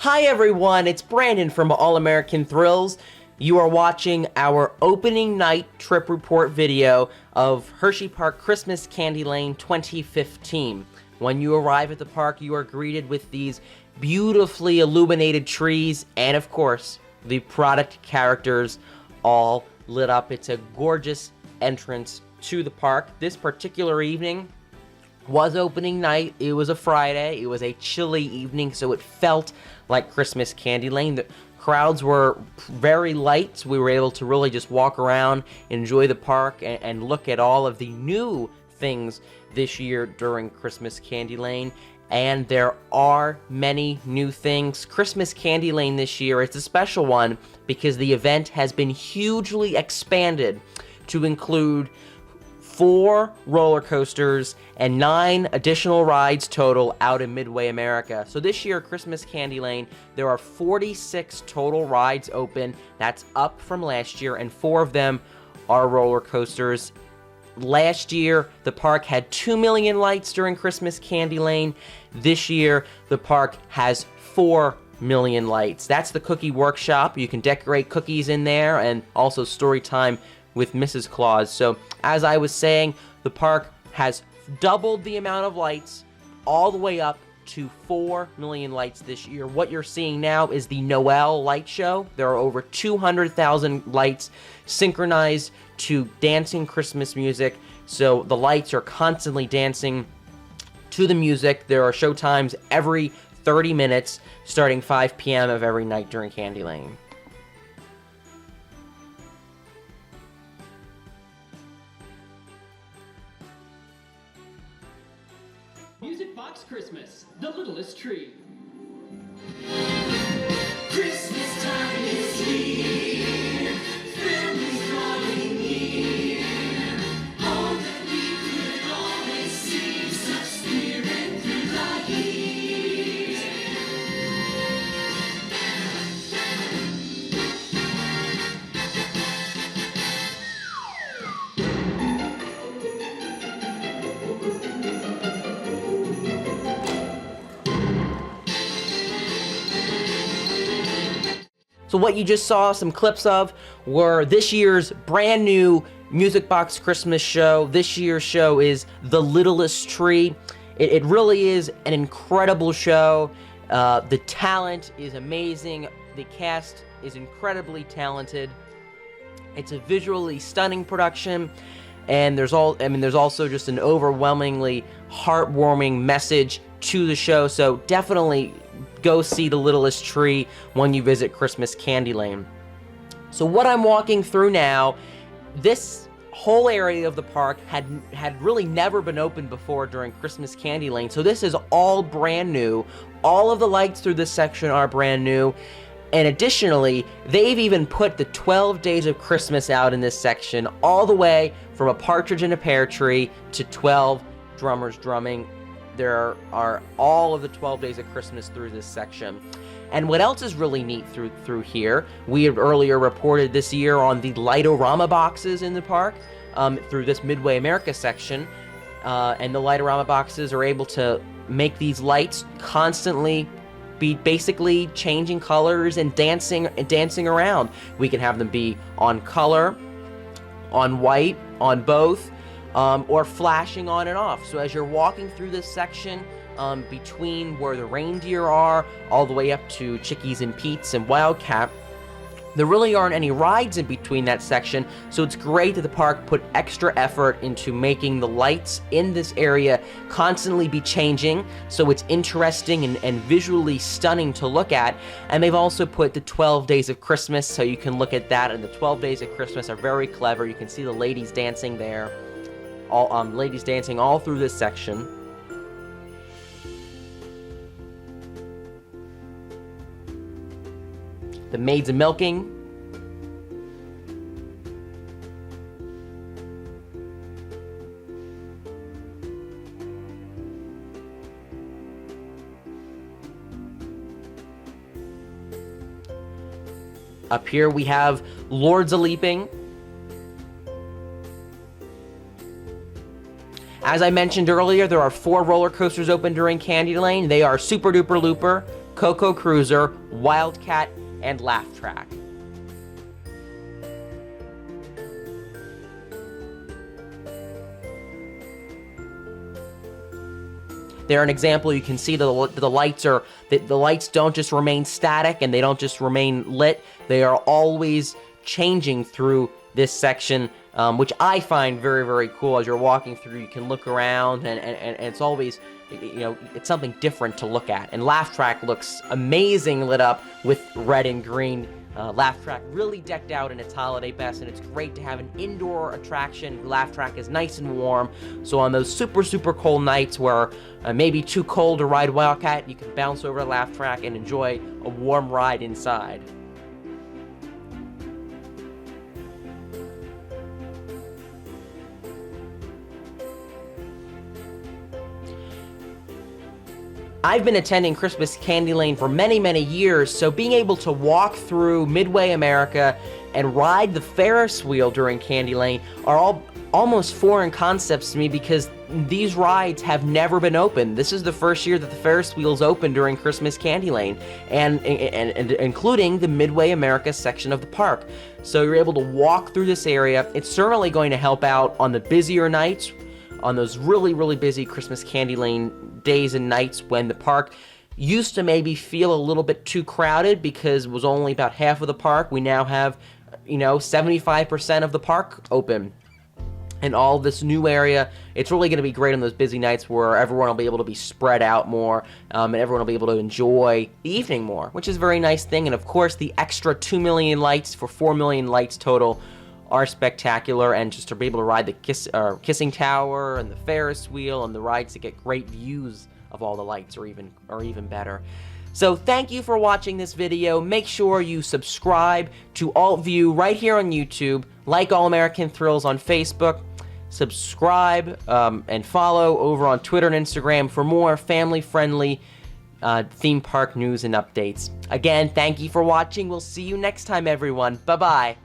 Hi everyone, it's Brandon from All American Thrills. You are watching our opening night trip report video of Hersheypark Christmas Candy Lane 2015. When you arrive at the park, you are greeted with these beautifully illuminated trees and, of course, the product characters all lit up. It's a gorgeous entrance to the park. This particular evening was opening night. It was a Friday. It was a chilly evening, so it felt like Christmas Candy Lane. The crowds were very light. We were able to really just walk around, enjoy the park, and look at all of the new things this year during Christmas Candy Lane. And there are many new things. Christmas Candy Lane this year, it's a special one because the event has been hugely expanded to include 4 roller coasters and 9 additional rides total out in Midway America. So this year, Christmas Candy Lane, there are 46 total rides open. That's up from last year, and 4 of them are roller coasters. Last year, the park had 2 million lights during Christmas Candy Lane. This year, the park has 4 million lights. That's the cookie workshop. You can decorate cookies in there, and also story time with Mrs. Claus. So, as I was saying, the park has doubled the amount of lights all the way up to 4 million lights this year. What you're seeing now is the Nol Light Show. There are over 200,000 lights synchronized to dancing Christmas music. So the lights are constantly dancing to the music. There are show times every 30 minutes, starting 5 p.m. of every night during Candy Lane. Music Box Christmas, the littlest tree. Christmas time is here, families drawing near. Oh, that we could always see such spirit through the years. So what you just saw some clips of were this year's brand new Music Box Christmas show. This year's show is The Littlest Tree. It really is an incredible show. The talent is amazing. The cast is incredibly talented. It's a visually stunning production, and there's also just an overwhelmingly heartwarming message to the show. So definitely go see The Littlest Tree when you visit Christmas Candy Lane. So what I'm walking through now, this whole area of the park had really never been opened before during Christmas Candy Lane. So this is all brand new. All of the lights through this section are brand new. And additionally, they've even put the 12 Days of Christmas out in this section, all the way from A Partridge in a Pear Tree to 12 Drummers Drumming. There are all of the 12 Days of Christmas through this section. And what else is really neat through here, we had earlier reported this year on the Lightorama boxes in the park through this Midway America section. And the Lightorama boxes are able to make these lights constantly be basically changing colors and dancing around. We can have them be on color, on white, on both, or flashing on and off. So as you're walking through this section, between where the reindeer are, all the way up to Chickies and Pete's and Wildcat, there really aren't any rides in between that section, so it's great that the park put extra effort into making the lights in this area constantly be changing, so it's interesting and visually stunning to look at. And they've also put the 12 Days of Christmas, so you can look at that, and the 12 Days of Christmas are very clever. You can see the ladies dancing there, ladies dancing all through this section. The Maids of Milking. Up here we have Lords a Leaping. As I mentioned earlier, there are 4 roller coasters open during Candy Lane. They are Super Duper Looper, Coco Cruiser, Wildcat, and Laugh Track. They're an example. You can see the lights don't just remain static and they don't just remain lit. They are always changing through this section, which I find very, very cool. As you're walking through, you can look around, and it's always, it's something different to look at. And Laugh Track looks amazing lit up with red and green. Laugh Track really decked out in its holiday best, and it's great to have an indoor attraction. Laugh Track is nice and warm, so on those super, super cold nights where maybe too cold to ride Wildcat, you can bounce over to Laugh Track and enjoy a warm ride inside. I've been attending Christmas Candylane for many, many years, so being able to walk through Midway America and ride the Ferris wheel during Candylane are all almost foreign concepts to me, because these rides have never been open. This is the first year that the Ferris wheel's open during Christmas Candylane, and including the Midway America section of the park. So you're able to walk through this area. It's certainly going to help out on the busier nights, on those really, really busy Christmas Candylane days and nights when the park used to maybe feel a little bit too crowded because it was only about half of the park. We now have, 75% of the park open. And all this new area, it's really going to be great on those busy nights where everyone will be able to be spread out more, and everyone will be able to enjoy the evening more, which is a very nice thing. And of course, the extra 2 million lights for 4 million lights total are spectacular, and just to be able to ride the Kissing Tower and the Ferris wheel and the rides to get great views of all the lights are even better. So thank you for watching this video. Make sure you subscribe to Alt View right here on YouTube, like All American Thrills on Facebook, subscribe and follow over on Twitter and Instagram for more family-friendly theme park news and updates. Again, thank you for watching. We'll see you next time, everyone. Bye-bye.